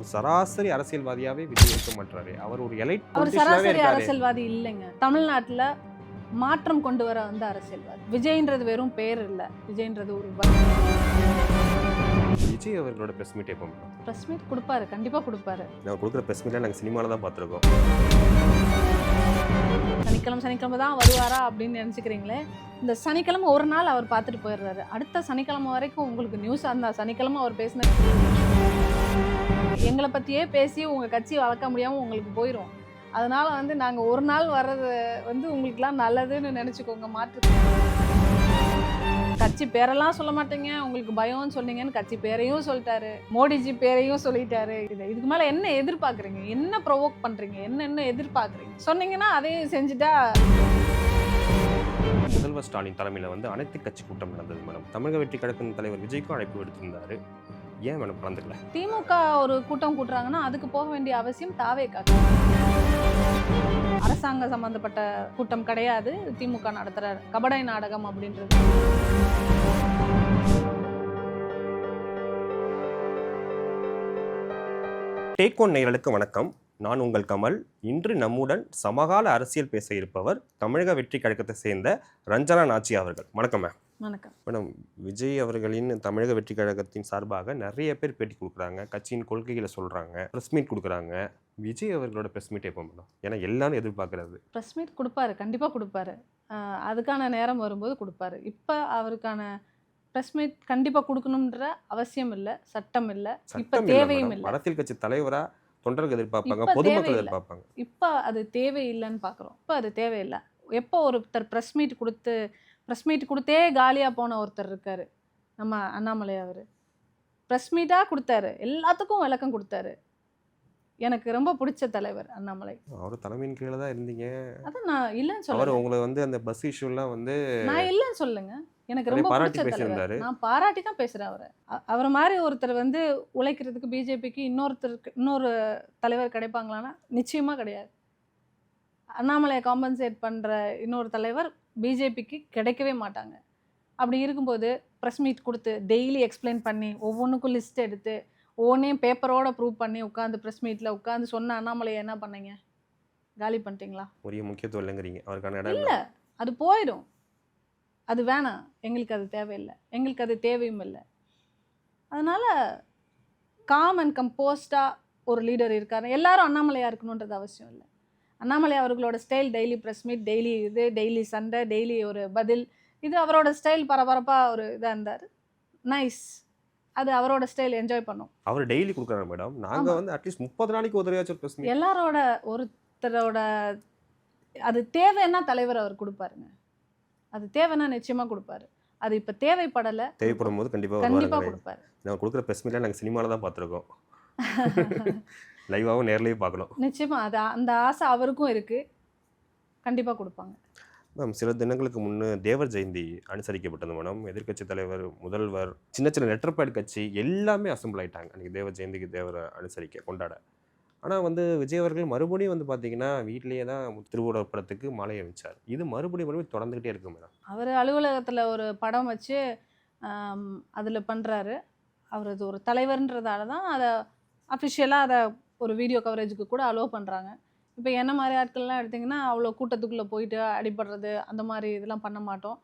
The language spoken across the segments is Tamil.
ஒரு சராசரி அரசியல்வாதியாவே விஜய் இருக்க மாட்டாரு. அவர் ஒரு எலைட் அவர் பொலிட்டிஷியனாவே சராசரி இருக்காரு. அரசியல்வாதி இல்லைங்க. தமிழ்நாட்டுல மாற்றம் கொண்டு வர வந்த அரசியல்வாதி. விஜய்ன்றது வெறும் பேர் இல்ல. விஜய்ன்றது ஒரு விஜய் அவர்களோட பிரஸ் மீட் எப்போ? பிரஸ் மீட் கொடுப்பாரு, கண்டிப்பா கொடுப்பாரு. நான் கொடுக்குற பிரஸ் மீட்ல நாங்கள் சினிமாவில் தான் பார்த்துருக்கோம். சனிக்கிழமை தான் வருவாரா அப்படின்னு நினைச்சுக்கிறீங்களே. இந்த சனிக்கிழமை ஒரு நாள் அவர் பார்த்துட்டு போயிடுறாரு. அடுத்த சனிக்கிழமை வரைக்கும் உங்களுக்கு நியூஸ் அந்த சனிக்கிழமை அவர் பேசின எங்களை பத்தியே பேசி உங்க கட்சி வளர்க்க முடியாம உங்களுக்கு போயிடும். அதனால நாங்க ஒரு நாள் வர்றது உங்களுக்குலாம் நல்லதுன்னு நினைச்சுக்கோங்க. மாற்று கட்சி பேரெல்லாம் சொல்ல மாட்டேங்க, உங்களுக்கு பயம்னு சொன்னீங்கன்னு கட்சி பேரையும் சொல்லிட்டாரு, மோடிஜி பேரையும் சொல்லிட்டாரு. இதுக்கு மேல என்ன எதிர்பார்க்குறீங்க? என்ன ப்ரொவோக் பண்றீங்க? என்ன எதிர்பார்க்குறீங்க? சொன்னீங்கன்னா அதையும் செஞ்சுட்டா. முதல்வர் ஸ்டாலின் தலைமையில் அனைத்து கட்சி கூட்டம் நடந்தது மேடம். தமிழக வெற்றி கழகத்தின் தலைவர் விஜய்க்கும் அழைப்பு விடுத்திருந்தாரு. ஏன் மேடம் கலந்துக்கல? திமுக ஒரு கூட்டம் கூட்டுறாங்கன்னா அதுக்கு போக வேண்டிய அவசியம் தாவேக்கா. அரசாங்க சம்பந்தப்பட்ட கூட்டம் கிடையாது. திமுக நடத்துற கபடை நாடகம் அப்படின்றது. டேக் ஒன் நேயர்களுக்கு வணக்கம். நான் உங்கள் கமல். இன்று நம்முடன் சமகால அரசியல் பேச இருப்பவர் தமிழக வெற்றி கழகத்தை சேர்ந்த ரஞ்சனா நாச்சி அவர்கள். வணக்கம் மேம். வணக்கம் மேடம். விஜய் அவர்களின் தமிழக வெற்றி கழகத்தின் சார்பாக நிறைய பேர் பேட்டி கொடுக்குறாங்க, கட்சியின் கொள்கைகளை சொல்கிறாங்க, ப்ரெஸ் மீட் கொடுக்குறாங்க. விஜய் அவர்களோட ப்ரெஸ் மீட் எப்போ மேடம்? ஏன்னா எல்லாரும் எதிர்பார்க்குறது. ப்ரெஸ் மீட் கொடுப்பாரு, கண்டிப்பாக கொடுப்பாரு. அதுக்கான நேரம் வரும்போது கொடுப்பாரு. இப்போ அவருக்கான ப்ரெஸ் மீட் கண்டிப்பாக கொடுக்கணுன்ற அவசியம் இல்லை, சட்டம் இல்லை, இப்போ தேவையும் இல்லை. அரசியல் கட்சி தலைவராக தொண்டர்கள் எதிர்பார்ப்பாங்க, பொதுமக்கள் எதிர்பார்ப்பாங்க. இப்போ அது தேவையில்லைன்னு பார்க்குறோம். இப்போ அது தேவையில்லை. எப்போ ஒருத்தர் ப்ரெஸ் மீட் கொடுத்தே காலியாக போன ஒருத்தர் இருக்கார், நம்ம அண்ணாமலை. அவர் ப்ரெஸ் மீட்டாக கொடுத்தாரு, எல்லாத்துக்கும் விளக்கம் கொடுத்தாரு. எனக்கு ரொம்ப பிடிச்ச தலைவர் அண்ணாமலை. அவர் தலைமையின் கீழே தான் இருந்தீங்க. அதான் நான் இல்லைன்னு சொல்ல. அவர் உங்களை அந்த பஸ் இஷ்யூலாம் நான் இல்லைன்னு சொல்லுங்க. எனக்கு ரொம்ப பிடிச்ச தலைவர். நான் பாராட்டி தான் பேசுகிறேன் அவரை. அவரை மாதிரி ஒருத்தர் உழைக்கிறதுக்கு பிஜேபிக்கு இன்னொரு தலைவர் கிடைப்பாங்களான்னா நிச்சயமாக கிடையாது. அண்ணாமலையை காம்பன்சேட் பண்ணுற இன்னொரு தலைவர் பிஜேபிக்கு கிடைக்கவே மாட்டாங்க. அப்படி இருக்கும்போது ப்ரெஸ் மீட் கொடுத்து டெய்லி எக்ஸ்பிளைன் பண்ணி ஒவ்வொன்றுக்கும் லிஸ்ட் எடுத்து ஒவ்வொன்றையும் பேப்பரோட ப்ரூவ் பண்ணி உட்காந்து ப்ரெஸ் மீட்டில் உட்காந்து சொன்ன அண்ணாமலையை என்ன பண்ணீங்க? காலி பண்ணிட்டீங்களா? உரிய முக்கியத்துவம் இல்லைங்கிறீங்க. அவருக்கான இடம் இல்லை, அது போயிடும். அது வேணாம், எங்களுக்கு அது தேவையில்லை, எங்களுக்கு அது தேவையும் இல்லை. அதனால் காம் அண்ட் கம்போஸ்டாக ஒரு லீடர் இருக்காரு. எல்லாரும் அண்ணாமலையாக இருக்கணுன்றது அவசியம் இல்லை. அண்ணாமலை அவர்களோட style daily press meet, daily சண்டை, டெய்லி ஒரு பதில். இது அவரோட ஸ்டைல். பரபரப்பாக ஒரு இதாக இருந்தார், நைஸ். அது அவரோட ஸ்டைல், என்ஜாய் பண்ணோம். அவர் டெய்லி கொடுக்குறாரு மேடம். நாங்கள் அட்லீஸ்ட் 30 நாளைக்கு ஒரு தடவையாச்சும் ப்ரெஸ் மீட். எல்லாரோட ஒருத்தரோட அது தேவைன்னா தலைவர் அவர் கொடுப்பாருங்க. அது தேவைன்னா நிச்சயமாக கொடுப்பாரு. அது இப்போ தேவைப்படலை, தேவைப்படும் போது கண்டிப்பாக கொடுப்பாரு. நாங்கள் கொடுக்குற ப்ரெஸ் மீட்ல நாங்கள் சினிமாவில் தான் பார்த்துருக்கோம். லைவாகவும் நேர்லேயும் பார்க்கணும். நிச்சயமாக அது அந்த ஆசை அவருக்கும் இருக்குது. கண்டிப்பாக கொடுப்பாங்க மேம். சில தினங்களுக்கு முன்னே தேவர் ஜெயந்தி அனுசரிக்கப்பட்டது மேடம். எதிர்கட்சி தலைவர், முதல்வர், சின்ன சின்ன லெட்டர்பேட் கட்சி எல்லாமே அசம்பிள் ஆகிட்டாங்க அன்றைக்கி தேவர் ஜெயந்திக்கு தேவரை அனுசரிக்க கொண்டாட. ஆனால் விஜய் அவர்கள் மறுபடியும் பார்த்தீங்கன்னா வீட்டிலேயே தான் திருவுருவப் படத்துக்கு மாலையை வச்சார். இது மறுபடியும் தொடர்ந்துகிட்டே இருக்கு மேடம். அவர் அலுவலகத்தில் ஒரு படம் வச்சு அதில் பண்ணுறாரு. அவர் அது ஒரு தலைவர்ன்றதால தான் அதை அஃபிஷியலாக அதை ஒரு வீடியோ கவரேஜுக்கு கூட அலோவ் பண்ணுறாங்க. இப்போ என்ன மாதிரி ஆட்கள்லாம் எடுத்திங்கன்னா அவ்வளோ கூட்டத்துக்குள்ளே போயிட்டு அடிபடுறது அந்த மாதிரி இதெல்லாம் பண்ண மாட்டோம்.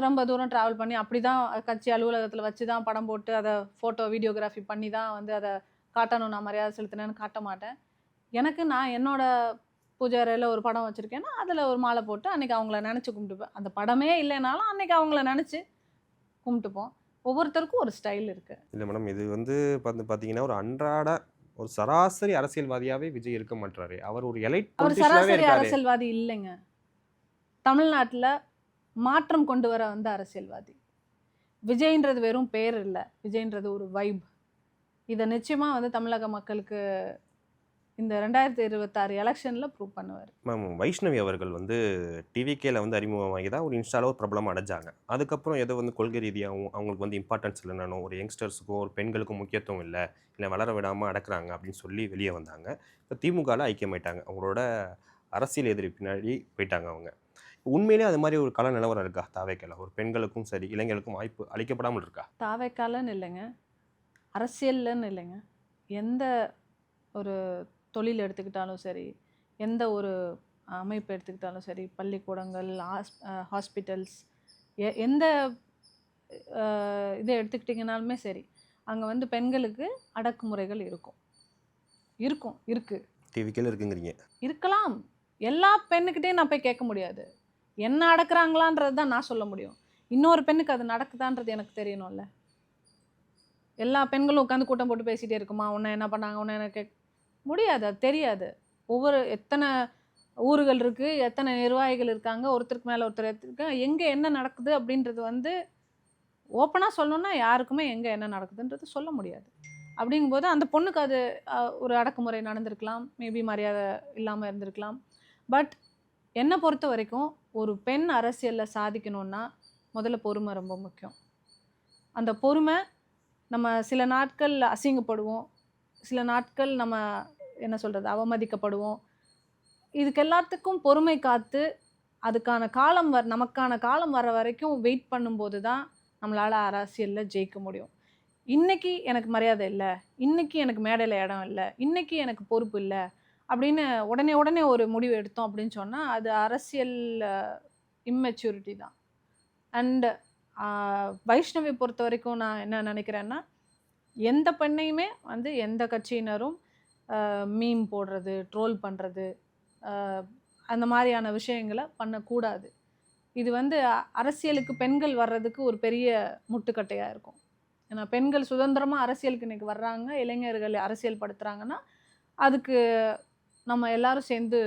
ரொம்ப தூரம் ட்ராவல் பண்ணி அப்படி தான் கட்சி அலுவலகத்தில் வச்சு தான் படம் போட்டு அதை ஃபோட்டோ வீடியோகிராஃபி பண்ணி தான் அதை காட்டணும். நான் மரியாதை செலுத்தினேன்னு காட்ட மாட்டேன். நான் என்னோட பூஜை அறையில் ஒரு படம் வச்சுருக்கேன்னா அதில் ஒரு மாலை போட்டு அன்றைக்கி அவங்கள நினச்சி கும்பிட்டுப்பேன். அந்த படமே இல்லைனாலும் அன்றைக்கி அவங்கள நினச்சி கும்பிட்டுப்போம். ஒவ்வொருத்தருக்கும் ஒரு ஸ்டைல் இருக்குது. இல்லை மேடம், இது பார்த்தீங்கன்னா ஒரு அன்றாட ஒரு சராசரி அரசியல்வாதியாவே விஜய் இருக்க மாட்டாரு. அவர் ஒரு எலைட் சராசரி அரசியல்வாதி இல்லைங்க. தமிழ்நாட்டில் மாற்றம் கொண்டு வர வந்த அரசியல்வாதி. விஜய்ன்றது வெறும் பேர் இல்லை, விஜய்ன்றது ஒரு வைப். இதை நிச்சயமாக தமிழக மக்களுக்கு இந்த 2026 எலெக்ஷனில் ப்ரூவ் பண்ணுவார். மேம், வைஷ்ணவி அவர்கள் டிவிகேல அறிமுகமாகி தான் ஒரு இன்ஸ்டாவில் ஒரு பிரபலம் அடைஞ்சாங்க. அதுக்கப்புறம் ஏதோ கொள்கை ரீதியாகவும் அவங்களுக்கு இம்பார்ட்டன்ஸ் இல்லைனானோ, ஒரு யங்ஸ்டர்ஸுக்கும் ஒரு பெண்களுக்கும் முக்கியத்துவம் இல்லை வளர விடாமல் அடக்குறாங்க அப்படின்னு சொல்லி வெளியே வந்தாங்க. இப்போ திமுகவில் ஐக்கியமாயிட்டாங்க. அவங்களோட அரசியல் எதிரி பின்னாடி போயிட்டாங்க அவங்க. உண்மையிலே அது மாதிரி ஒரு கல நிலவரம் இருக்கா தாவேக்கால? ஒரு பெண்களுக்கும் சரி இளைஞர்களுக்கும் வாய்ப்பு அளிக்கப்படாமல் இருக்கா? தாவேக்காலன்னு இல்லைங்க, அரசியல்னு இல்லைங்க, எந்த ஒரு தொழில் எடுத்துக்கிட்டாலும் சரி, எந்த ஒரு அமைப்பு எடுத்துக்கிட்டாலும் சரி, பள்ளிக்கூடங்கள், ஹாஸ்பிட்டல்ஸ், எந்த இதை எடுத்துக்கிட்டிங்கனாலுமே சரி, அங்கே வந்து பெண்களுக்கு அடக்குமுறைகள் இருக்கும். இருக்கு. டிவிக்கேல இருக்குங்கிறீங்க. இருக்கலாம். எல்லா பெண்ணுக்கிட்டயும் நான் போய் கேட்க முடியாது. என்ன அடக்குறாங்களான்றது தான் நான் சொல்ல முடியும். இன்னொரு பெண்ணுக்கு அது நடக்குதான்றது எனக்கு தெரியணும்ல. எல்லா பெண்களும் உட்காந்து கூட்டம் போட்டு பேசிட்டே இருக்குமா, உன்ன என்ன பண்ணாங்க, உன்ன என்ன முடியாது. அது தெரியாது. எத்தனை ஊர்கள் இருக்கு, எத்தனை நிர்வாகிகள் இருக்காங்க, ஒருத்தருக்கு மேல ஒருத்தர் இருக்காங்க. எங்க என்ன நடக்குது அப்படின்றது வந்து ஓப்பனா சொல்லணும்னா யாருக்குமே எங்க என்ன நடக்குதுன்றது சொல்ல முடியாது. அப்படிங்கும்போது அந்த பொண்ணுக்கு அது ஒரு அடக்குமுறை நடந்திருக்கலாம். மேபி மரியாதை இல்லாம இருந்திருக்கலாம். பட் என்ன பொறுத்த வரைக்கும் ஒரு பெண் அரசியல்ல சாதிக்கணும்னா முதல்ல பொறுமை ரொம்ப முக்கியம். அந்த பொறுமை, நம்ம சில நாட்கள் அசிங்கப்படுவோம். சில நாட்கள் நம்ம என்ன சொல்றது, அவமதிக்கப்படுவோம். இதுக்கு எல்லாத்துக்கும் பொறுமை காத்து அதுக்கான காலம் நமக்கான காலம் வர வரைக்கும் வெயிட் பண்ணும்போது தான் நம்மளால அரசியல்ல ஜெயிக்க முடியும். இன்னைக்கு எனக்கு மரியாதை இல்ல, இன்னைக்கு எனக்கு மேடையில இடம் இல்ல, இன்னைக்கு எனக்கு பொறுப்பு இல்ல அப்படின்னு உடனே ஒரு முடிவு எடுத்தோம் அப்படின்னு சொன்னா, அது அரசியல் இம்மெச்சூரிட்டி தான். அண்ட் வைஷ்ணவி பொறுத்த வரைக்கும் நான் என்ன நினைக்கிறேன்னா, எந்த பெண்ணையுமே வந்து எந்த கட்சியினரும் மீம் போடுறது, ட்ரோல் பண்றது, அந்த மாதிரியான விஷயங்கள பண்ணக்கூடாது. இது வந்து அரசியலுக்கு பெண்கள் வர்றதுக்கு ஒரு பெரிய முட்டுக்கட்டையா இருக்கும். ஏன்னா பெண்கள் சுதந்திரமா அரசியலுக்கு இன்னைக்கு வர்றாங்க, இளைஞர்கள் அரசியல் படுத்துறாங்கன்னா, அதுக்கு நம்ம எல்லாரும் சேர்ந்து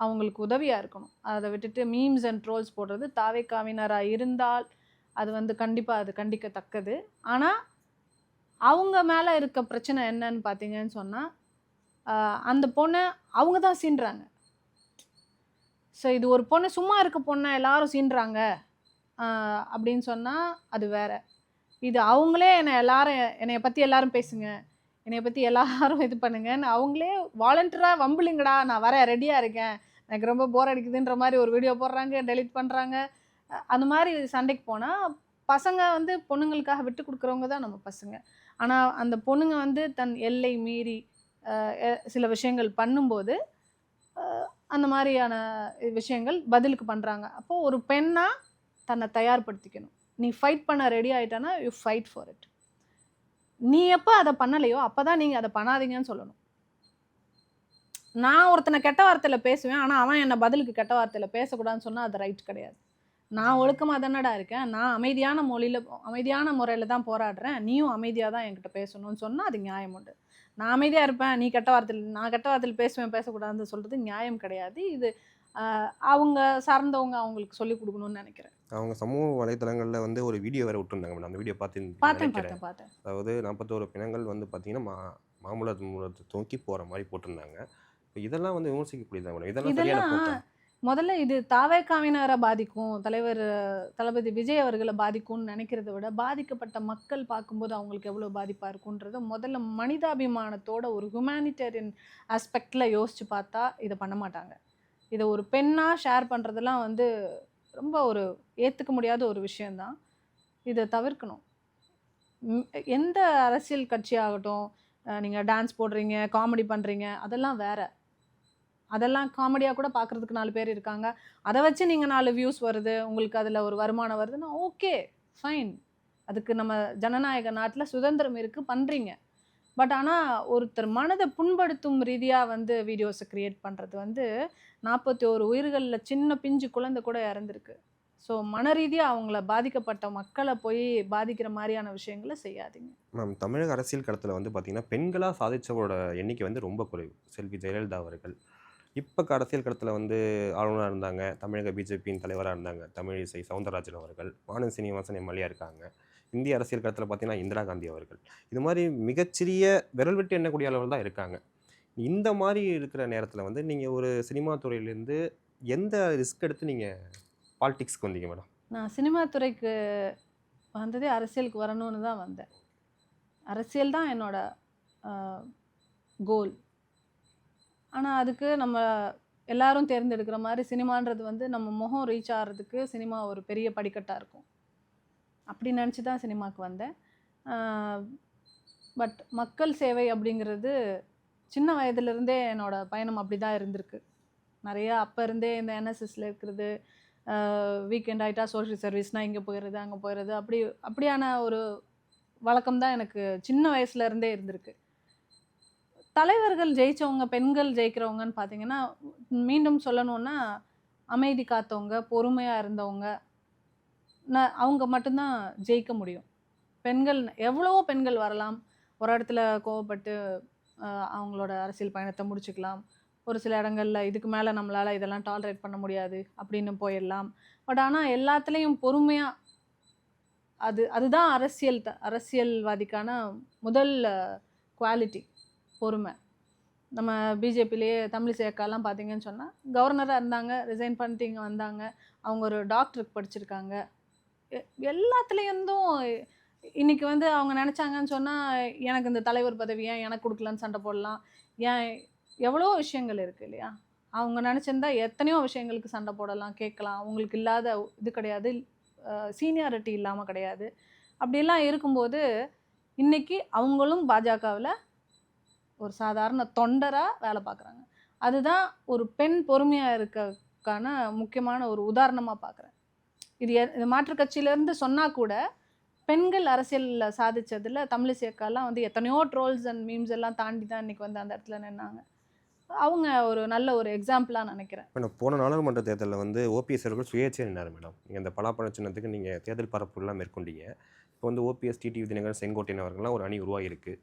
அவங்களுக்கு உதவியா இருக்கணும். அத விட்டுட்டு மீம்ஸ் அண்ட் ட்ரோல்ஸ் போடுறது தாவேக்காவினரா இருந்தால், அது வந்து கண்டிப்பா அது கண்டிக்கத்தக்கது. ஆனா, அவங்க மேல இருக்க பிரச்சனை என்னன்னு பார்த்தீங்கன்னு சொன்னா, அந்த பொண்ண அவங்க தான் சீண்டுறாங்க. ஸோ இது ஒரு பொண்ணு சும்மா இருக்க பொண்ண எல்லாரும் சீண்டுறாங்க அப்படின்னு சொன்னா, அது வேற. இது அவங்களே என்னைய பத்தி எல்லாரும் பேசுங்க, என்னைய பத்தி எல்லாரும் இது பண்ணுங்கன்னு அவங்களே வாலண்டியரா வம்புலிங்கடா நான் வரேன் ரெடியா இருக்கேன், எனக்கு ரொம்ப போர் அடிக்குதுன்ற மாரி ஒரு வீடியோ போடுறாங்க, டெலீட் பண்றாங்க. அந்த மாரி சண்டைக்கு போனா, பசங்க வந்து பொண்ணுங்களுக்காக விட்டு குடுக்குறவங்க தான் நம்ம பசங்க. ஆனா அந்த பொண்ணுங்க வந்து தன் எல்லை மீறி சில விஷயங்கள் பண்ணும்போது, அ அந்த மாரியான விஷயங்கள் பதிலுக்கு பண்றாங்க. அப்போ ஒரு பெண்ணா தன்னை தயார்படுத்திக்கணும். நீ ஃபைட் பண்ண ரெடி ஆயிட்டனா, யூ ஃபைட் ஃபார் இட். நீ எப்ப அத பண்ணலையோ, அப்பதான் நீங்க அத பண்ணாதீங்கன்னு சொல்லணும். நான் ஒருத்தன கெட்ட வார்த்தையில பேசுவேன். ஆனா, அவன் என்ன பதிலுக்கு கெட்ட வார்த்தையில பேசக்கூடாதுன்னு சொன்னா, அது ரைட் கிடையாது. நான் ஒழுக்கமா தானடா இருக்கேன். நான் அமைதியான முறையில தான் போராடுறேன். நீயும் அமைதியா தான் என்கிட்ட பேசணும்னு சொன்னா, அது நியாயம் உண்டு. நான் அமைதியா இருப்பேன். நான் கெட்ட வார்த்தையில பேசுவேன், பேசக்கூடாதுன்னு சொல்றது நியாயம் கிடையாது. இது அ அவங்க சார்ந்தவங்க அவங்களுக்கு சொல்லிக் குடுக்கணும்னு நெனைக்கிறேன். அவங்க சமூக வலைதளங்கள்ல வந்து ஒரு வீடியோ வேற விட்டுருந்தாங்க மேடம். அந்த வீடியோ பார்த்துருந்தீங்கன்னு பார்த்தேன், நினைக்கிறேன். பார்த்தேன், பார்த்தேன். அதாவது 41 பிணங்கள் வந்து பார்த்தீங்கன்னா, மாமல்லபுரத்த நோக்கி போற மாரி போட்டிருந்தாங்க. இப்ப இதெல்லாம் வந்து விமர்சிக்கக்கூடியது தான் மேடம். இதெல்லாம் சரியான இதெல்லாம் போக்கா? முதல்ல இது தாவேக்காவினர பாதிக்கும். தளபதி விஜய் அவர்கள பாதிக்கும்னு நெனைக்கிறத விட, பாதிக்கப்பட்ட மக்கள் பார்க்கும்போது அவங்களுக்கு எவ்வளோ பாதிப்பா இருக்குன்றத முதல்ல மனிதாபிமானத்தோட ஒரு ஹியூமானிட்டேரியன் ஆஸ்பெக்ட்ல யோசிச்சு பார்த்தா, இத பண்ண மாட்டாங்க. இத ஒரு பெண்ணா ஷேர் பண்றதெல்லாம் வந்து ரொம்ப ஒரு ஏத்துக்க முடியாத ஒரு விஷயம் தான். இத தவிர்க்கணும். எந்த அரசியல் கட்சியாகட்டும், நீங்க டான்ஸ் போடுறீங்க, காமெடி பண்றீங்க, அதெல்லாம் வேற. அதெல்லாம் காமெடியா கூட பார்க்கறதுக்கு 4 பேர் இருக்காங்க. அத வச்சு நீங்க 4 வியூஸ் வருது, உங்களுக்கு அதுல ஒரு வருமானம் வருதுன்னா, ஓகே, ஃபைன். அதுக்கு நம்ம ஜனநாயக நாட்டுல சுதந்திரம் இருக்கு, பண்றீங்க. பட் ஆனா, ஒருத்தர் மனத புண்படுத்தும் ரீதியா வந்து வீடியோஸ கிரியேட் பண்றது வந்து 41 உயிர்கள்ல சின்ன பிஞ்சு குழந்தை கூட இறந்திருக்கு. ஸோ, மனரீதியா அவங்கள பாதிக்கப்பட்ட மக்கள போய் பாதிக்கிற மாரியான விஷயங்கள செய்யாதீங்க. மேம் தமிழக அரசியல் களத்துல வந்து பார்த்தீங்கன்னா, பெண்களா சாதிச்சவரோட எண்ணிக்கை வந்து ரொம்ப குறைவு. செல்வி ஜெயலலிதா அவர்கள். இப்ப அரசியல் களத்துல வந்து ஆளுநரா இருந்தாங்க. தமிழக பிஜேபியின் தலைவரா இருந்தாங்க. தமிழிசை சவுந்தரராஜன் அவர்கள். வானதி சீனிவாசன் எம்எல்ஏ இருக்காங்க. இந்திய அரசியல் களத்துல பார்த்தீங்கன்னா, இந்திரா காந்தி அவர்கள். இது மாரி மிகச்சிறிய விரல் விட்டு எண்ணக்கூடிய அளவில் தான் இருக்காங்க. இந்த மாரி இருக்கிற நேரத்துல வந்து நீங்க ஒரு சினிமா துறையிலேருந்து எந்த ரிஸ்க் எடுத்து நீங்க பாலிடிக்ஸ்க்கு வந்தீங்க மேடம்? நான் சினிமா துறைக்கு வந்ததே அரசியலுக்கு வரணும்னு தான் வந்தேன். அரசியல் தான் என்னோட அ கோல். ஆனா, அதுக்கு நம்ம எல்லாரும் தேர்ந்தெடுக்கிற மாரி சினிமான்றது வந்து நம்ம முகம் ரீச் ஆகுறதுக்கு சினிமா ஒரு பெரிய படிக்கட்டா இருக்கும். அப்படி நெனச்சு தான் சினிமாக்கு வந்தேன். அ பட் மக்கள் சேவை அப்படிங்கிறது சின்ன வயதிலிருந்தே என்னோட பயணம் அப்படி தான் இருந்திருக்கு. நிறையா அப்போ இருந்தே இந்த என்எஸ்எஸ்ல இருக்கிறது, வீக்கெண்ட் ஆகிட்டா சோஷியல் சர்வீஸ்னால் இங்கே போயிடுறது அங்கே போயிடுறது, அப்படியான ஒரு வழக்கம் தான் எனக்கு சின்ன வயசுல இருந்தே இருந்திருக்கு. தலைவர்கள் ஜெயிச்சவங்க, பெண்கள் ஜெயிக்கிறவங்கன்னு பார்த்தீங்கன்னா, மீண்டும் சொல்லணும்னா அமைதி காத்தவங்க, பொறுமையாக இருந்தவங்க, அவங்க மட்டும்தான் ஜெயிக்க முடியும். பெண்கள் எவ்வளவோ பெண்கள் வரலாம், ஒரு இடத்துல கோவப்பட்டு அவங்களோட அரசியல் பயணத்தை முடிச்சுக்கலாம். ஒரு சில இடங்கள்ல இதுக்கு மேலே நம்மளால் இதெல்லாம் டாலரேட் பண்ண முடியாது அப்படின்னு போயிடலாம். பட் ஆனால் எல்லாத்துலேயும் பொறுமையாக, அதுதான் அரசியல்வாதிக்கான முதல் குவாலிட்டி, பொறுமை. நம்ம பிஜேபியிலேயே தமிழிசை அக்காலாம் பார்த்தீங்கன்னு சொன்னால் கவர்னராக இருந்தாங்க, ரிசைன் பண்ணிட்டு இங்கே வந்தாங்க. அவங்க ஒரு டாக்டருக்கு படிச்சிருக்காங்க. எல்லாத்துலேருந்தும் இன்னைக்கு வந்து அவங்க நினச்சாங்கன்னு சொன்னால் எனக்கு இந்த தலைவர் பதவி ஏன் எனக்கு கொடுக்கலன்னு சண்டை போடலாம். ஏன் எவ்வளோ விஷயங்கள் இருக்குது இல்லையா? அவங்க நினச்சிருந்தா எத்தனையோ விஷயங்களுக்கு சண்டை போடலாம், கேட்கலாம். அவங்களுக்கு இல்லாத இது கிடையாது, சீனியாரிட்டி இல்லாமல் கிடையாது. அப்படியெல்லாம் இருக்கும்போது இன்னைக்கு அவங்களும் பாஜகவில் ஒரு சாதாரண தொண்டராக வேலை பார்க்குறாங்க. அதுதான் ஒரு பெண் பொறுமையாக இருக்கக்கான முக்கியமான ஒரு உதாரணமாக பார்க்குறேன். இது மாற்றுக் கட்சியிலேருந்து சொன்னால் கூட பெண்கள் அரசியலில் சாதிச்சதில் தமிழிசை அக்காலாம் வந்து எத்தனையோ ட்ரோல்ஸ் அண்ட் மீம்ஸ் எல்லாம் தாண்டி தான் இன்றைக்கி வந்து அந்த இடத்துல நின்னாங்க. அவங்க ஒரு நல்ல ஒரு எக்ஸாம்பிளாக நினைக்கிறேன். மேடம், போன நாடாளுமன்ற தேர்தலில் வந்து ஓபிஎஸ் அவர்கள் சுயேட்சையாக நின்னார் மேடம். நீங்கள் இந்த பலாப்பழ சின்னத்துக்கு நீங்கள் தேர்தல் பரப்புலாம் மேற்கொண்டீங்க. இப்போ வந்து ஓபிஎஸ், டிடிவி தினகரன், செங்கோட்டையன் அவர்கள்லாம் ஒரு அணி உருவாகிருக்கு.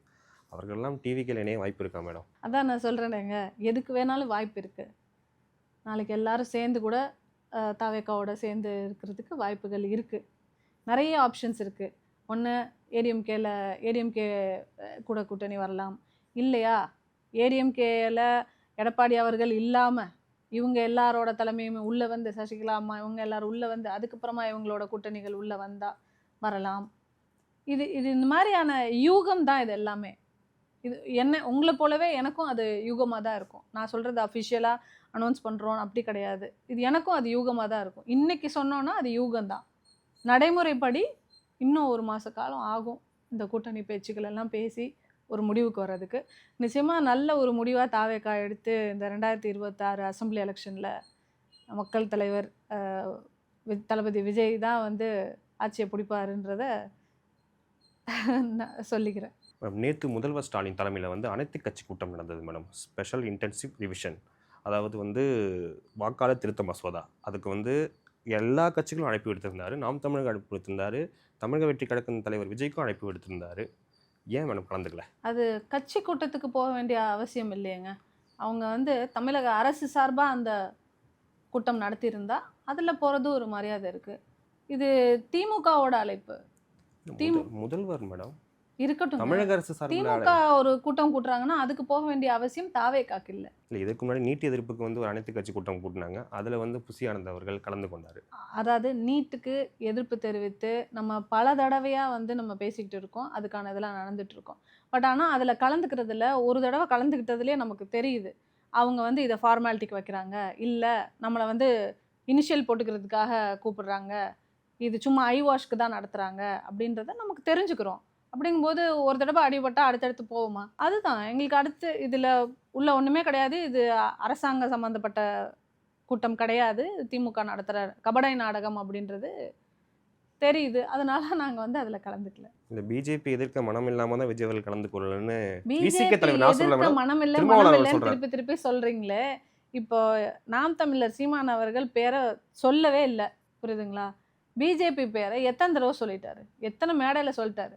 அவர்கள்லாம் டிவிக்கு இணைய வாய்ப்பு இருக்கா மேடம்? அதான் நான் சொல்கிறேனேங்க, எதுக்கு வேணாலும் வாய்ப்பு இருக்குது. நாளைக்கு எல்லாரும் சேர்ந்து கூட தவேகாவோட சேர்ந்து இருக்கிறதுக்கு வாய்ப்புகள் இருக்குது. நிறைய ஆப்ஷன்ஸ் இருக்குது. ஒன்று ஏடிஎம்கே கூட கூட்டணி வரலாம். இல்லையா ஏடிஎம்கேல எடப்பாடி அவர்கள் இல்லாமல் இவங்க எல்லாரோட தலைமையுமே உள்ளே வந்து, சசிகலா அம்மா இவங்க எல்லாரும் உள்ளே வந்து அதுக்கப்புறமா இவங்களோட கூட்டணிகள் உள்ளே வந்தால் வரலாம். இது இந்த மாதிரியான யூகம் தான் இது எல்லாமே. இது என்ன உங்களை போலவே எனக்கும் அது யூகமாக தான் இருக்கும். நான் சொல்கிறது அஃபிஷியலாக அனௌன்ஸ் பண்ணுறோம் அப்படி கிடையாது. இது எனக்கும் அது யூகமாக தான் இருக்கும். இன்றைக்கி சொன்னோன்னா அது யூகம்தான். நடைமுறைப்படி இன்னும் 1 மாத காலம் ஆகும் இந்த கூட்டணி பேச்சுக்கள் எல்லாம் பேசி ஒரு முடிவுக்கு வர்றதுக்கு. நிச்சயமாக நல்ல ஒரு முடிவாக தாவேகா எடுத்து இந்த 2026 அசெம்பிளி எலெக்ஷனில் மக்கள் தலைவர் தளபதி விஜய் தான் வந்து ஆட்சியை பிடிப்பாருன்றத நான் சொல்லிக்கிறேன். நேற்று முதல்வர் ஸ்டாலின் தலைமையில் வந்து அனைத்து கட்சி கூட்டம் நடந்தது மேடம். ஸ்பெஷல் இன்டென்சிவ் ரிவிஷன், அதாவது வந்து வாக்காளர் திருத்த மசோதா. அதுக்கு வந்து எல்லா கட்சிகளும் அழைப்பு விடுத்திருந்தார். நாம் தமிழக அழைப்பு விடுத்திருந்தார். தமிழக வெற்றி கழகத்தின் தலைவர் விஜய்க்கும் அழைப்பு விடுத்திருந்தார். ஏன் மேடம் கலந்துக்கல? அது கட்சி கூட்டத்துக்கு போக வேண்டிய அவசியம் இல்லையேங்க. அவங்க வந்து தமிழக அரசு சார்பாக அந்த கூட்டம் நடத்தியிருந்தா அதில் போகிறது ஒரு மரியாதை இருக்குது. இது திமுகவோட அழைப்பு. முதல்வர் மேடம் இருக்கட்டும், தமிழக அரசு சார்பில் திமுக ஒரு கூட்டம் கூட்டுறாங்கன்னா அதுக்கு போக வேண்டிய அவசியம் தாவேகாக்கு இல்லை. இல்லை, இதுக்கு முன்னாடி நீட் எதிர்ப்புக்கு வந்து ஒரு அனைத்து கட்சி கூட்டம் கூட்டினாங்க. அதில் வந்து புசி ஆனந்த் அவர்கள் கலந்து கொண்டார். அதாவது நீட்டுக்கு எதிர்ப்பு தெரிவித்து நம்ம பல தடவையாக வந்து நம்ம பேசிக்கிட்டு இருக்கோம், அதுக்கான இதெல்லாம் நடந்துட்டு இருக்கோம். பட் ஆனால் அதில் கலந்துக்கிறதுல ஒரு தடவை கலந்துக்கிட்டதுலேயே நமக்கு தெரியுது அவங்க வந்து இதை ஃபார்மாலிட்டிக்கு வைக்கிறாங்க, இல்லை நம்மளை வந்து இனிஷியல் போட்டுக்கிறதுக்காக கூப்பிடுறாங்க, இது சும்மா ஐ வாஷ்க்கு தான் நடத்துகிறாங்க அப்படின்றத நமக்கு தெரிஞ்சுக்கிறோம். அப்படிங்கும்போது ஒரு தடவை அடிபட்டா அடுத்தடுத்து போகுமா? அதுதான் எங்களுக்கு அடுத்து இதில் உள்ள ஒன்றுமே கிடையாது. இது அரசாங்க சம்மந்தப்பட்ட கூட்டம் கிடையாது, திமுக நடத்துகிற கபடை நாடகம் அப்படின்றது தெரியுது. அதனால நாங்கள் வந்து அதில் கலந்துக்கல. இந்த பிஜேபி எதிர்க்க மனம் இல்லாமல் தான் விஜய் அவர்கள் கலந்து கொள்ளலன்னு பிஜேபி எதிர்க்க மனம் இல்லைன்னு திருப்பி சொல்கிறீங்களே. இப்போ நாம் தமிழர் சீமான் அவர்கள் பேரை சொல்லவே இல்லை, புரியுதுங்களா? பிஜேபி பேரை எத்தனை தடவை சொல்லிட்டாரு, எத்தனை மேடையில் சொல்லிட்டாரு.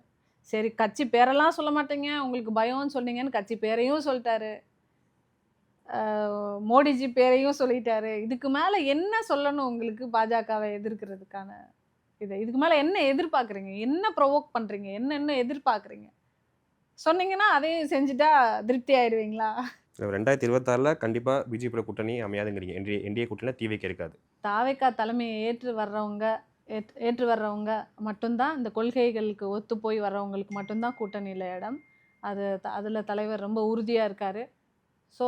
சரி, கட்சி பேரெல்லாம் சொல்ல மாட்டேங்க, உங்களுக்கு பயம்னு சொன்னீங்கன்னு கட்சி பேரையும் சொல்லிட்டாரு, மோடிஜி பேரையும் சொல்லிட்டாரு. இதுக்கு மேலே என்ன சொல்லணும் உங்களுக்கு? பாஜகவை எதிர்க்கிறதுக்கான இதுக்கு மேலே என்ன எதிர்பார்க்குறீங்க? என்ன ப்ரொவோக் பண்ணுறீங்க? என்ன எதிர்பார்க்குறீங்க? சொன்னீங்கன்னா அதையும் செஞ்சுட்டா திருப்தி ஆயிடுவீங்களா? 2026 கண்டிப்பாக பிஜேபியோட கூட்டணி அமையாதுங்கிறீங்க. என்டிஏ கூட்டணியில் டிவிக்கு இருக்காது. தாவேகா தலைமையை ஏற்று வர்றவங்க மட்டும்தான், இந்த கொள்கைகளுக்கு ஒத்து போய் வர்றவங்களுக்கு மட்டும்தான் கூட்டணியில் இடம். அதில் தலைவர் ரொம்ப உறுதியாக இருக்கார். ஸோ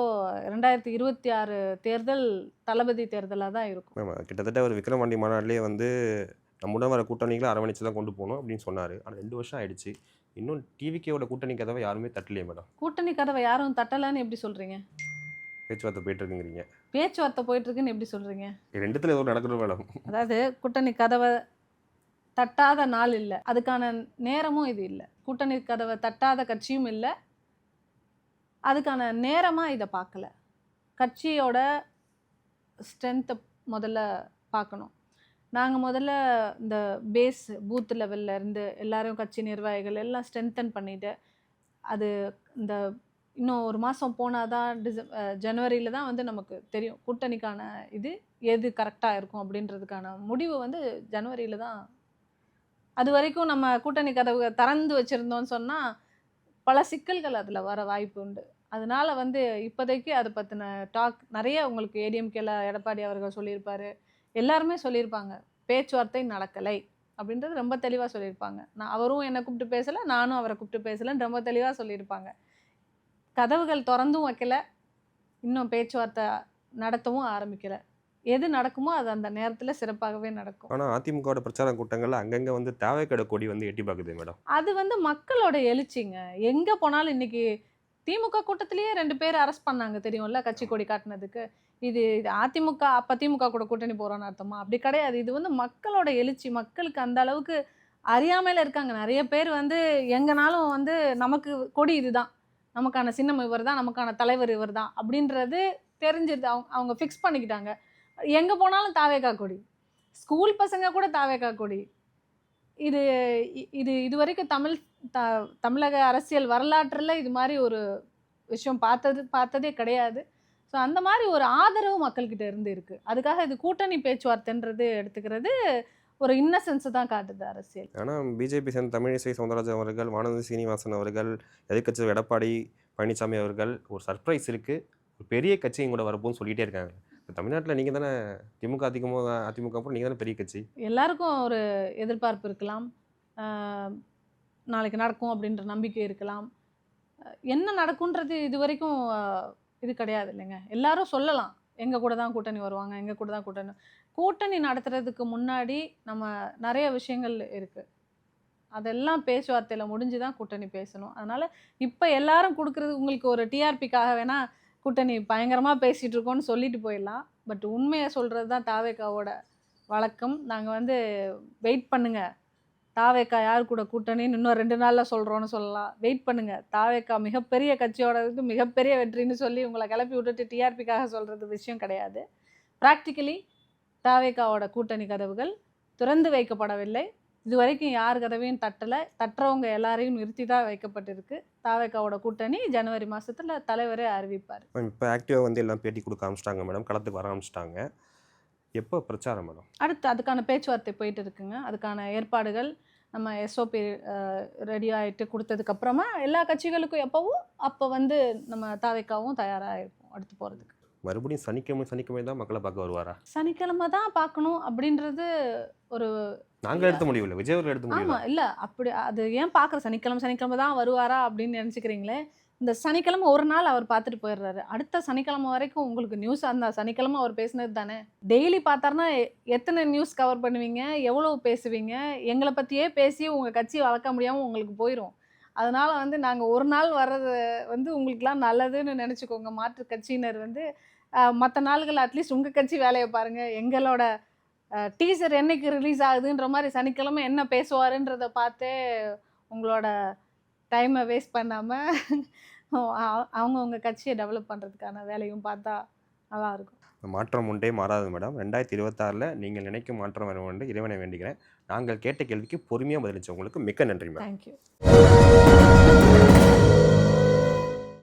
2026 தேர்தல் தளபதி தேர்தலாக தான் இருக்கும். ஆமாம், கிட்டத்தட்ட ஒரு விக்ரவாண்டி மாநாட்டிலே வந்து நம்முடன் வர கூட்டணிகளை அரவணைச்சு தான் கொண்டு போகணும் அப்படின்னு சொன்னார். ஆனால் 2 வருஷம் ஆயிடுச்சு, இன்னும் டிவிக்கேவோட கூட்டணி கதவை யாருமே தட்டலையே மேடம். கூட்டணி கதவை யாரும் தட்டலைன்னு எப்படி சொல்கிறீங்க? பேச்சுவார்த்தை போயிட்டு இருக்குங்கிறீங்க. பேச்சுவார்த்தை போயிட்டுருக்குன்னு எப்படி சொல்கிறீங்க? ரெண்டுத்துல ஏதோ நடக்கணும் மேடம். அதாவது கூட்டணி கதவை தட்டாத நாள் இல்லை, அதுக்கான நேரமும் இது இல்லை. கூட்டணி கதவை தட்டாத கட்சியும் இல்லை, அதுக்கான நேரமாக இதை பார்க்கல. கட்சியோட ஸ்ட்ரென்த்தை முதல்ல பார்க்கணும். நாங்கள் முதல்ல இந்த பேஸ் பூத் லெவலில் இருந்து எல்லாரும் கட்சி நிர்வாகிகள் எல்லாம் ஸ்ட்ரென்தன் பண்ணிட்டு, அது இந்த இன்னும் ஒரு மாதம் போனால் தான் ஜனவரியில் தான் வந்து நமக்கு தெரியும் கூட்டணிக்கான இது எது கரெக்டாக இருக்கும் அப்படின்றதுக்கான முடிவு வந்து ஜனவரியில் தான். அது வரைக்கும் நம்ம கூட்டணி கதவு திறந்து வச்சுருந்தோன்னு சொன்னால் பல சிக்கல்கள் அதில் வர வாய்ப்பு உண்டு. அதனால வந்து இப்போதைக்கு அதை பற்றின டாக் நிறைய உங்களுக்கு ஏடிஎம்கேல எடப்பாடி அவர்கள் சொல்லியிருப்பார், எல்லாருமே சொல்லியிருப்பாங்க. பேச்சுவார்த்தை நடக்கலை அப்படின்றது ரொம்ப தெளிவாக சொல்லியிருப்பாங்க. அவரும் என்னை கூப்பிட்டு பேசலை, நானும் அவரை கூப்பிட்டு பேசலைன்னு ரொம்ப தெளிவாக சொல்லியிருப்பாங்க. கதவுகள் திறந்தும் வைக்கல, இன்னும் பேச்சுவார்த்தை நடத்தவும் ஆரம்பிக்கலை. எது நடக்குமோ அது அந்த நேரத்தில் சிறப்பாகவே நடக்கும். ஆனால் அதிமுகவோட பிரச்சார கூட்டங்கள்ல அங்கங்கே வந்து தேவைக்கட கொடி வந்து எட்டி பார்க்குது மேடம். அது வந்து மக்களோட எழுச்சிங்க. எங்கே போனாலும் இன்னைக்கு திமுக கூட்டத்திலேயே 2 பேர் அரெஸ்ட் பண்ணாங்க தெரியும்ல, கட்சி கொடி காட்டினதுக்கு. இது அதிமுக அப்போ திமுக கூட கூட்டணி போகிறோன்னு அர்த்தமா? அப்படி கிடையாது. இது வந்து மக்களோட எழுச்சி. மக்களுக்கு அந்த அளவுக்கு அறியாமையில் இருக்காங்க. நிறைய பேர் வந்து எங்கனாலும் வந்து நமக்கு கொடி இதுதான், நமக்கான சின்னம் இவர் தான், நமக்கான தலைவர் இவர் தான் அப்படின்றது தெரிஞ்சிருது. அவங்க ஃபிக்ஸ் பண்ணிக்கிட்டாங்க. எங்கே போனாலும் தாவேகா கொடி, ஸ்கூல் பசங்க கூட தாவேகா கொடி. இது இது இது வரைக்கும் தமிழக அரசியல் வரலாற்றில் இது மாதிரி ஒரு விஷயம் பார்த்ததே கிடையாது. ஸோ அந்த மாதிரி ஒரு ஆதரவு மக்கள்கிட்ட இருந்து இருக்குது. அதுக்காக இது கூட்டணி பேச்சுவார்த்தைன்றது எடுத்துக்கிறது ஒரு இன்னசென்ஸை தான் காட்டுது அரசியல். ஆனால் பிஜேபி சேர்ந்த தமிழிசை சவுந்தரராஜன் அவர்கள், வானதி சீனிவாசன் அவர்கள், எதிர்க்கட்சி எடப்பாடி பழனிசாமி அவர்கள் ஒரு சர்ப்ரைஸ் இருக்குது, ஒரு பெரிய கட்சியும் கூட வரப்போன்னு சொல்லிகிட்டே இருக்காங்க. இப்போ தமிழ்நாட்டில் நீங்கள் தானே திமுக அதிமுக அப்புறம் நீங்கள் தானே பெரிய கட்சி. எல்லாருக்கும் ஒரு எதிர்பார்ப்பு இருக்கலாம், நாளைக்கு நடக்கும் அப்படின்ற நம்பிக்கை இருக்கலாம். என்ன நடக்குன்றது இது வரைக்கும் இது கிடையாது இல்லைங்க. எல்லாரும் சொல்லலாம் எங்கள் கூட தான் கூட்டணி வருவாங்க, எங்கள் கூட தான் கூட்டணி நடத்துறதுக்கு முன்னாடி நம்ம நிறைய விஷயங்கள் இருக்குது. அதெல்லாம் பேச்சுவார்த்தையில் முடிஞ்சு தான் கூட்டணி பேசணும். அதனால் இப்போ எல்லாரும் கொடுக்குறது உங்களுக்கு ஒரு டிஆர்பிக்காக வேணால் கூட்டணி பயங்கரமாக பேசிகிட்டு இருக்கோன்னு சொல்லிட்டு போயிடலாம். பட் உண்மையை சொல்கிறது தான் தாவேக்காவோட வழக்கம். நாங்கள் வந்து வெயிட் பண்ணுங்கள், தாவேக்கா யார் கூட கூட்டணின்னு இன்னும் 2 நாளில் சொல்கிறோன்னு சொல்லலாம். வெயிட் பண்ணுங்கள், தாவேக்கா மிகப்பெரிய கட்சியோடதுக்கு மிகப்பெரிய வெற்றின்னு சொல்லி உங்களை கிளப்பி விட்டுட்டு டிஆர்பிக்காக சொல்கிறது விஷயம் கிடையாது. ப்ராக்டிக்கலி தாவேக்காவோட கூட்டணி கதவுகள் திறந்து வைக்கப்படவில்லை. இது வரைக்கும் யார் கதவையும் தட்டலை. தட்டுறவங்க எல்லாரையும் நிறுத்தி தான் வைக்கப்பட்டிருக்கு. தாவேக்காவோட கூட்டணி ஜனவரி மாதத்தில் தலைவரே அறிவிப்பார். இப்போ ஆக்டிவாக வந்து எல்லாம் பேட்டி கொடுக்க ஆரம்பிச்சிட்டாங்க மேடம், களத்துக்கு வர ஆரம்பிச்சிட்டாங்க. எப்போ பிரச்சாரம் மேடம்? அடுத்து அதுக்கான பேச்சுவார்த்தை போயிட்டு இருக்குங்க. அதுக்கான ஏற்பாடுகள் நம்ம எஸ்ஓபி ரெடி ஆகிட்டு கொடுத்ததுக்கப்புறமா எல்லா கட்சிகளுக்கும் எப்போவும் அப்போ வந்து நம்ம தாவேக்காவும் தயாராக இருக்கும் அடுத்து போகிறதுக்கு. மறுபடியும் சனிக்கிழமை தான் மக்களை பார்க்க வருவாரா? சனிக்கிழமை தான் பார்க்கணும் அப்படின்றது ஒரு நாங்கள் எடுத்த முடிவு இல்லை, விஜய் அவர்கள் எடுத்த முடிவு. ஆமாம், இல்லை அப்படி அது ஏன் பார்க்குற சனிக்கிழமை தான் வருவாரா அப்படின்னு நினச்சிக்கிறீங்களே. இந்த சனிக்கிழமை ஒரு நாள் அவர் பார்த்துட்டு போயிடுறாரு. அடுத்த சனிக்கிழமை வரைக்கும் உங்களுக்கு நியூஸ் அந்த சனிக்கிழமை அவர் பேசினது தானே. டெய்லி பார்த்தாருன்னா எத்தனை நியூஸ் கவர் பண்ணுவீங்க, எவ்வளோ பேசுவீங்க? எங்களை பற்றியே பேசி உங்கள் கட்சி வளர்க்க முடியாமல் உங்களுக்கு போயிடும். அதனால் வந்து நாங்கள் ஒரு நாள் வர்றது வந்து உங்களுக்குலாம் நல்லதுன்னு நினச்சிக்கோங்க. மாற்று கட்சியினர் வந்து மற்ற நாள்கள் அட்லீஸ்ட் உங்கள் கட்சி வேலையை பாருங்கள். எங்களோட டீசர் என்னைக்கு ரிலீஸ் ஆகுதுன்ற மாதிரி சனிக்கிழமை என்ன பேசுவாருன்றதை பார்த்தே உங்களோட டைமை வேஸ்ட் பண்ணாமல் அவங்கவுங்க கட்சியை டெவலப் பண்ணுறதுக்கான வேலையும் பார்த்தா நல்லாயிருக்கும். மாற்றம் ஒன்றே மாறாது மேடம். 2026 நீங்கள் நினைக்கும் மாற்றம் வர வேண்டும் இறைவனை வேண்டுகிறேன். நாங்கள் கேட்ட கேள்விக்கு பொறுமையாக பதிலளிச்ச உங்களுக்கு மிக்க நன்றி மேடம். தேங்க்யூ.